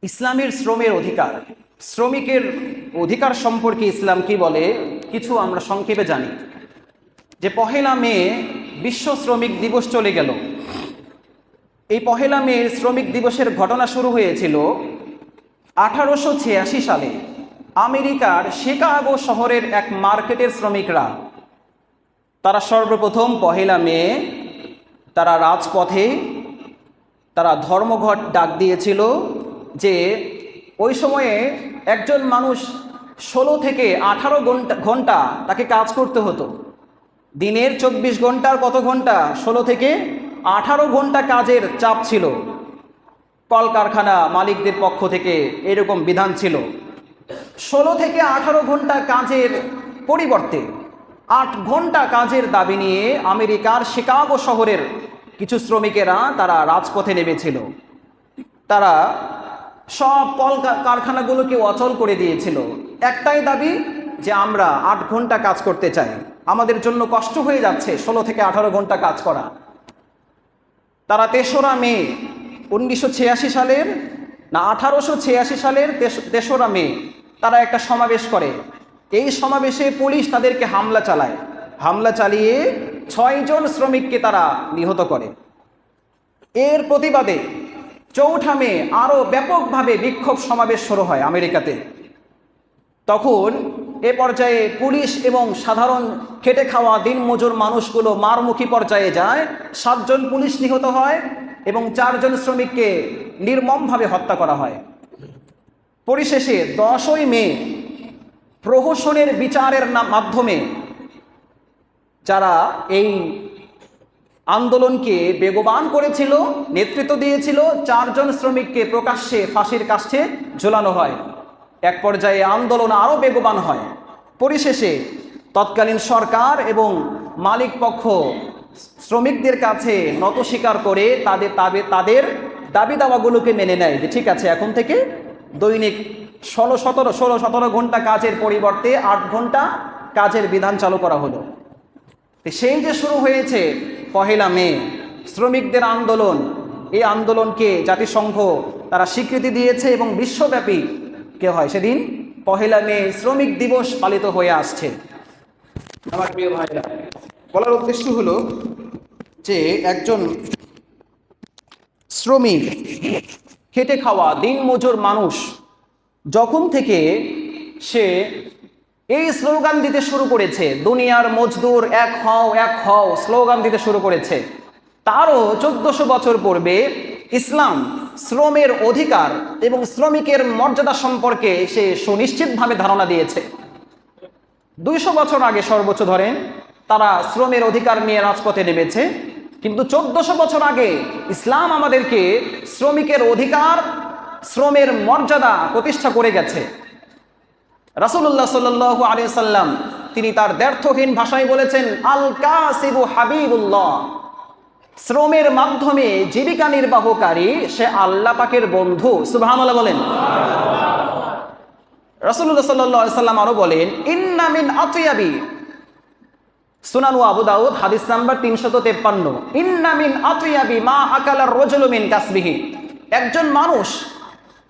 ইসলামের শ্রমের অধিকার, শ্রমিকের অধিকার সম্পর্কে ইসলাম কি বলে কিছু আমরা সংক্ষেপে জানি। যে পহেলা মে বিশ্ব শ্রমিক দিবস চলে গেল। এই পহেলা মে শ্রমিক দিবসের ঘটনা শুরু হয়েছিল 1886 সালে আমেরিকার শিকাগো শহরের এক মার্কেটের শ্রমিকরা। তারা সর্বপ্রথম পহেলা মে তারা রাজপথে তারা ধর্মঘট ডাক দিয়েছিল যে ওই সময়ে একজন মানুষ 16 থেকে 18 ঘন্টা তাকে কাজ করতে হতো। দিনের 24 ঘন্টার কত ঘন্টা? 16 থেকে 18 ঘন্টা কাজের চাপ ছিল। কলকারখানা মালিকদের পক্ষ থেকে এরকম বিধান ছিল। 16 থেকে 18 ঘন্টা কাজের পরিবর্তে 8 ঘন্টা কাজের দাবি নিয়ে আমেরিকার শিকাগো শহরের কিছু শ্রমিকেরা তারা রাজপথে নেমেছিল। তারা সব কারখানাগুলোকে অচল করে দিয়েছিল। একটাই দাবি যে আমরা 8 ঘন্টা কাজ করতে চাই, আমাদের জন্য কষ্ট হয়ে যাচ্ছে 16 থেকে 18 ঘন্টা কাজ করা। তারা 3রা মে 1986 সালের না 1886 সালের 3রা মে তারা একটা সমাবেশ করে। এই সমাবেশে পুলিশ তাদেরকে হামলা চালায়। হামলা চালিয়ে 6 জন শ্রমিককে তারা নিহত করে। এর প্রতিবাদে 4ঠা মে আরও ব্যাপকভাবে বিক্ষোভ সমাবেশ শুরু হয় আমেরিকাতে। তখন এ পর্যায়ে পুলিশ এবং সাধারণ খেটে খাওয়া দিনমজুর মানুষগুলো মারমুখী পর্যায়ে যায়। 7 জন পুলিশ নিহত হয় এবং 4 জন শ্রমিককে নির্মমভাবে হত্যা করা হয়। পরিশেষে 10ই মে প্রহসনের বিচারের মাধ্যমে যারা এই আন্দোলনকে বেগবান করেছিল, নেতৃত্ব দিয়েছিল, 4 জন শ্রমিককে প্রকাশ্যে ফাঁসির কাষ্ঠে ঝোলানো হয়। এক পর্যায়ে আন্দোলন আরও বেগবান হয়। পরিশেষে তৎকালীন সরকার এবং মালিক পক্ষ শ্রমিকদের কাছে নত স্বীকার করে তাদের দাবি দাওয়াগুলোকে মেনে নেয় যে ঠিক আছে, এখন থেকে দৈনিক 16-17 ঘন্টা কাজের পরিবর্তে 8 ঘন্টা কাজের বিধান চালু করা হলো। সেই যে শুরু হয়েছে পহেলা মে শ্রমিকদের আন্দোলন, এই আন্দোলনকে জাতিসংঘ তারা স্বীকৃতি দিয়েছে এবং বিশ্বব্যাপী কে হয় সেদিন পহেলা মে শ্রমিক দিবস পালিত হয়ে আসছে। আমার প্রিয় ভাইরা, বলার উদ্দেশ্য হলো যে একজন শ্রমিক, খেটে খাওয়া দিনমজুর মানুষ যখন থেকে সে এই স্লোগান দিতে শুরু করেছে, দুনিয়ার মজদুর এক হও এক হও স্লোগান দিতে শুরু করেছে, তারও 1400 বছর পূর্বে ইসলাম শ্রমের অধিকার এবং শ্রমিকের মর্যাদা সম্পর্কে সে সুনিশ্চিতভাবে ধারণা দিয়েছে। 200 বছর আগে সর্বোচ্চ ধরেন তারা শ্রমের অধিকার নিয়ে রাজপথে নেমেছে, কিন্তু 1400 বছর আগে ইসলাম আমাদেরকে শ্রমিকের অধিকার, শ্রমের মর্যাদা প্রতিষ্ঠা করে গেছে। রাসূলুল্লাহ সাল্লাল্লাহু আলাইহি ওয়াসাল্লাম তিনি তার দ্ব্যর্থহীন ভাষায় বলেছেন, আল কাসিবু হাবিবুল্লাহ, শ্রমের মাধ্যমে জীবিকা নির্বাহকারী সে আল্লাহ পাকের বন্ধু। সুবহানাল্লাহ বলেন। রাসূলুল্লাহ সাল্লাল্লাহু আলাইহি ওয়াসাল্লাম আরো বলেন, ইন্না মিন আতিয়াবি, সুনান আবু দাউদ হাদিস নাম্বার 353, ইন্না মিন আতিয়াবি মা আকালা রাজুলু মিন কাসবিহি, একজন মানুষ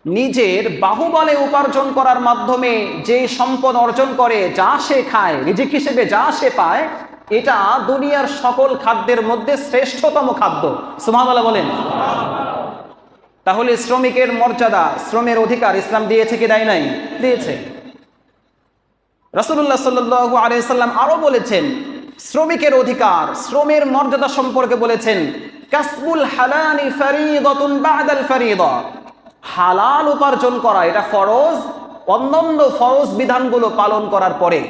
নিজের বাহুবলে উপার্জন করার মাধ্যমে যে সম্পদ অর্জন করে, যা সে খায়, রিজিক হিসেবে যা সে পায়, এটা দুনিয়ার সকল খাদ্যের মধ্যে শ্রেষ্ঠতম খাদ্য। সুবহানাল্লাহ বলেন। তাহলে শ্রমিকের মর্যাদা, শ্রমের অধিকার ইসলাম দিয়েছে কি দেয় নাই? দিয়েছে। রাসূলুল্লাহ সাল্লাল্লাহু আলাইহি সাল্লাম আরো বলেছেন শ্রমিকের অধিকার, শ্রমের মর্যাদা সম্পর্কে বলেছেন, কাসবুল হালালি ফারিদাতুন বা'দাল ফারিদা, হালাল উপার্জন করা এটা ফরজ, অন্যান্য ফরজ বিধানগুলো পালন করার পরে।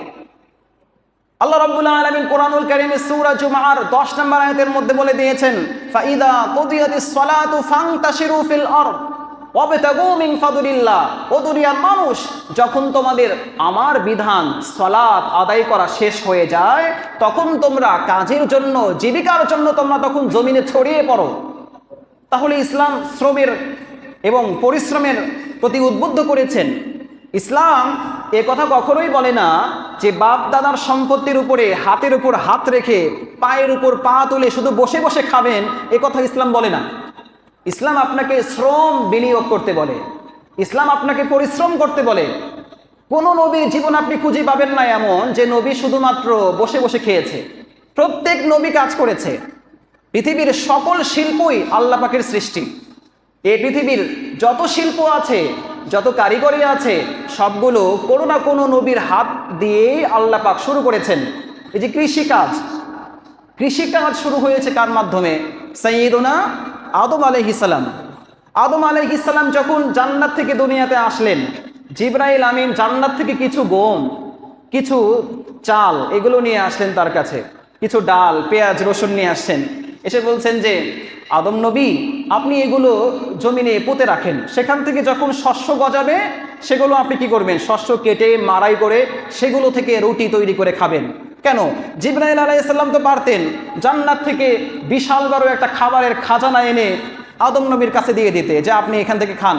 আল্লাহ রাব্বুল আলামিন কোরআনুল কারীমে সূরা জুমআর 10 নম্বর আয়াতের মধ্যে বলে দিয়েছেন, ফাইদা কুদিয়াতিস সালাতু ফান্তাশিরু ফিল আরদ ওয়াবতাগু মিন ফাদলিল্লাহ, ও দুনিয়ার মানুষ, যখন তোমাদের আমার বিধান সালাত আদায় করা শেষ হয়ে যায়, তখন তোমরা কাজের জন্য, জীবিকার জন্য তোমরা তখন জমিনে ছড়িয়ে পড়ো। তাহলে ইসলাম শ্রমের এবং পরিশ্রমের প্রতি উদ্বুদ্ধ করেছেন। ইসলাম এ কথা কখনোই বলে না যে বাপ দাদার সম্পত্তির উপরে হাতের উপর হাত রেখে পায়ের উপর পা তুলে শুধু বসে বসে খাবেন, এ কথা ইসলাম বলে না। ইসলাম আপনাকে শ্রম বিনিয়োগ করতে বলে। ইসলাম আপনাকে পরিশ্রম করতে বলে। কোন নবীর জীবন আপনি খুঁজে পাবেন না এমন যে নবী শুধুমাত্র বসে বসে খেয়েছে। প্রত্যেক নবী কাজ করেছে। পৃথিবীর সকল শিল্পই আল্লাহ পাকের সৃষ্টি। এই পৃথিবীর যত শিল্প আছে, যত কারিগরি আছে, সবগুলো কোনো না কোনো নবীর হাত দিয়েই আল্লাহ পাক শুরু করেছেন। এই যে কৃষিকাজ শুরু হয়েছে কার মাধ্যমে? সাইয়্যিদুনা আদম আলাইহিস সালাম। আদম আলাইহিস সালাম যখন জান্নাত থেকে দুনিয়াতে আসলেন, জিবরাইল আমিন জান্নাত থেকে কিছু গম, কিছু চাল এগুলো নিয়ে আসলেন তার কাছে, কিছু ডাল, পেঁয়াজ, রসুন নিয়ে আসছেন। এসে বলছেন যে আদম নবী, আপনি এগুলো জমিনে পুঁতে রাখেন, সেখান থেকে যখন শস্য গজাবে সেগুলো আপনি কি করবেন? শস্য কেটে মাড়াই করে সেগুলো থেকে রুটি তৈরি করে খাবেন। কেন? জিবরাইল আলাইহিস সালাম তো পারতেন জান্নাত থেকে বিশাল বড় একটা খাবারের খাজানা এনে আদম নবীর কাছে দিয়ে দিতে, যে আপনি এখান থেকে খান,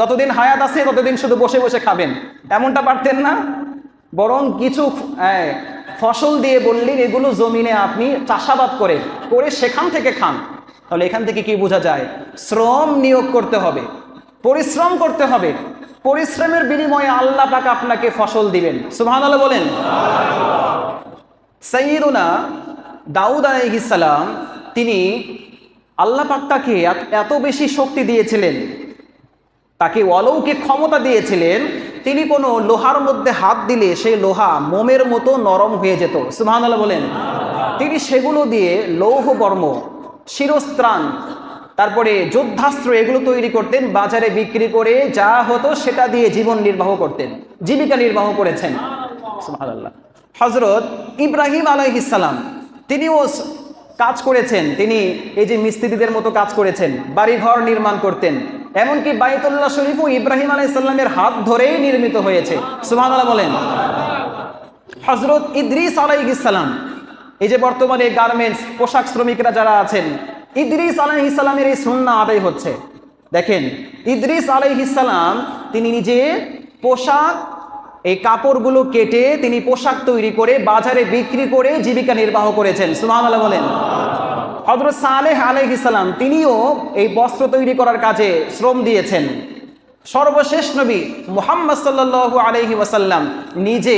যতদিন হায়াত আছে ততদিন শুধু বসে বসে খাবেন। এমনটা পারতেন না? বরং কিছু ফসল দিয়ে বললেন এগুলো জমিনে আপনি চাষাবাদ করে সেখান থেকে খান। তাহলে এখান থেকে কি বোঝা যায়? শ্রম নিয়োগ করতে হবে, পরিশ্রম করতে হবে। পরিশ্রমের বিনিময়ে আল্লাহ পাক আপনাকে ফসল দিবেন। সুবহানাল্লাহ বলেন। সাইয়্যিদুনা দাউদ আলাইহিস সালাম, তিনি আল্লাহ পাক তাকে এত বেশি শক্তি দিয়েছিলেন, তাকে অলৌকিক ক্ষমতা দিয়েছিলেন, তিনি কোনো লোহার মধ্যে হাত দিলে সেই লোহা মোমের মতো নরম হয়ে যেত। সুবহানাল্লাহ বলেন। তিনি সেগুলো দিয়ে লৌহকর্ম, শিরস্ত্রাণ, তারপরে যুদ্ধাস্ত্র এগুলো তৈরি করতেন, বাজারে বিক্রি করে যা হতো সেটা দিয়ে জীবন নির্বাহ করতেন, জীবিকা নির্বাহ করেছেন। সুবহানাল্লাহ। হযরত ইব্রাহিম আলাইহিস সালাম, তিনিও কাজ করেছেন। তিনি এই যে মিস্ত্রিদের মতো কাজ করেছেন, বাড়িঘর নির্মাণ করতেন। এমনকি বাইতুল্লাহ শরীফও ইব্রাহিম আলাইহিস সালামের হাত ধরেই নির্মিত হয়েছে। সুবহানাল্লাহ বলেন। হযরত ইদ্রিস আলাইহিস সালাম, এই যে বর্তমানে গার্মেন্টস পোশাক শ্রমিকরা যারা আছেন, ইদ্রিস আলাইহিস সালামের এই সুন্নাহ আদায় হচ্ছে। দেখেন, ইদ্রিস আলাইহিস সালাম তিনি নিজে পোশাক, এই কাপড়গুলো কেটে তিনি পোশাক তৈরি করে বাজারে বিক্রি করে জীবিকা নির্বাহ করেছেন। সুবহানাল্লাহ বলেন। হযরত সালেহ আলাইহিস সালাম, তিনিও এই বস্ত্র তৈরি করার কাজে শ্রম দিয়েছেন। সর্বশেষ নবী মুহাম্মদ সাল্লাল্লাহু আলাইহি ওয়াসাল্লাম নিজে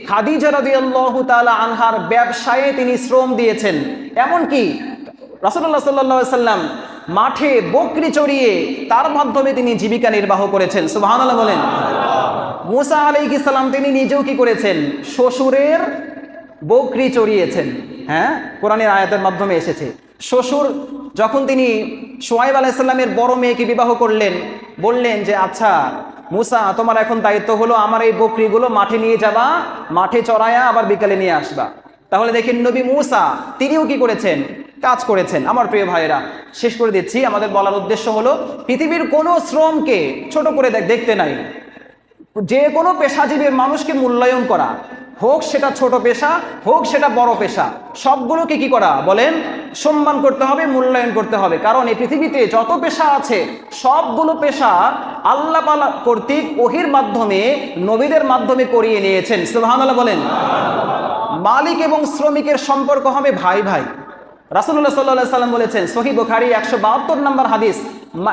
খাদিজা রাদিয়াল্লাহু তাআলা আনহার ব্যবসায়ে তিনি শ্রম দিয়েছেন। এমনকি রাসূলুল্লাহ সাল্লাল্লাহু আলাইহি ওয়াসাল্লাম মাঠে বকরি চড়িয়ে তার মাধ্যমে তিনি জীবিকা নির্বাহ করেছেন। সুবহানাল্লাহ বলেন। মুসা আলাইহিস সালাম, তিনি নিজেও কি করেছেন? শ্বশুরের বকরি চড়িয়েছেন। হ্যাঁ, কোরআনের আয়াতের মাধ্যমে এসেছে। শ্বশুর যখন তিনি শুআয়ব আলাইহিস সালামের বড় মেয়েকে বিবাহ করলেন, বললেন যে আচ্ছা মুসা, তোমার এখন দায়িত্ব হলো আমার এই বকরিগুলো মাঠে নিয়ে যাবা, মাঠে চড়ায়া আবার বিকালে নিয়ে আসবা। তাহলে দেখেন নবী মুসা তিনিও কি করেছেন? কাজ করেছেন। আমার প্রিয় ভাইয়েরা, শেষ করে দিচ্ছি। আমাদের বলার উদ্দেশ্য হলো পৃথিবীর কোনো শ্রমকে ছোট করে দেখতে নাই। যে কোনো পেশাজীবীর মানুষকে মূল্যায়ন করা, হোক সেটা ছোট পেশা, হোক সেটা বড় পেশা, সবগুলোকে কি করা বলেন? সম্মান করতে হবে, মূল্যায়ন করতে হবে। কারণ এই পৃথিবীতে যত পেশা আছে সবগুলো পেশা আল্লাহ পাক কর্তৃক ওহীর মাধ্যমে, নবীদের মাধ্যমে করিয়ে নিয়েছেন। সুবহানাল্লাহ বলেন। মালিক এবং শ্রমিকের সম্পর্ক হবে ভাই ভাই। রাসূলুল্লাহ সাল্লাল্লাহু আলাইহি সাল্লাম বলেছেন, সহিহ বুখারী 172 নম্বর হাদিস,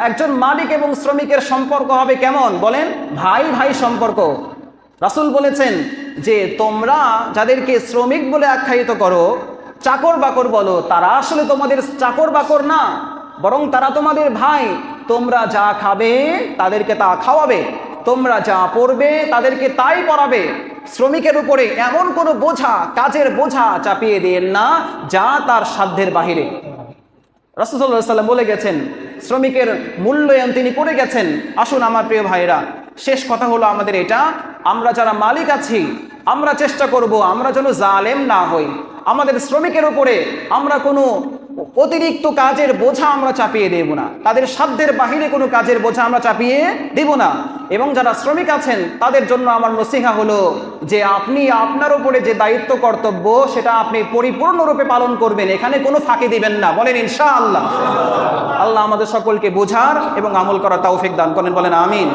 একজন মালিক এবং শ্রমিকের সম্পর্ক হবে কেমন বলেন? ভাই ভাই সম্পর্ক। রাসূল বলেছেন যে তোমরা যাদেরকে শ্রমিক বলে আখ্যায়িত করো, চাকর বাকর বলো, তারা আসলে তোমাদের চাকর বাকর না, বরং তারা তোমাদের ভাই। তোমরা যা খাবে তাদেরকে তা খাওয়াবে, তোমরা যা পড়বে তাদেরকে তাই পড়াবে। শ্রমিকের উপরে এমন কোনো বোঝা, কাজের বোঝা চাপিয়ে দিয়েন না যা তার সাধ্যের বাহিরে। রাসূল সাল্লাল্লাহু আলাইহি ওয়াসাল্লাম বলে গেছেন, শ্রমিকের মূল্যায়ন তিনি করে গেছেন। আসুন আমার প্রিয় ভাইরা, শেষ কথা হলো আমাদের এটা, আমরা যারা মালিক আছি আমরা চেষ্টা করব আমরা যেন জালেম না হই। আমাদের শ্রমিকের উপরে আমরা কোনো অতিরিক্ত কাজের বোঝা আমরা চাপিয়ে দেব না, তাদের সাধ্যের বাহিরে কোনো কাজের বোঝা আমরা চাপিয়ে দেব না। এবং যারা শ্রমিক আছেন তাদের জন্য আমার নসিহা হলো যে আপনি আপনার উপরে যে দায়িত্ব কর্তব্য সেটা আপনি পরিপূর্ণরূপে পালন করবেন, এখানে কোনো ফাঁকি দিবেন না। বলেন ইনশাআল্লাহ। আল্লাহ আমাদের সকলকে বোঝার এবং আমল করার তৌফিক দান করেন। বলেন আমিন।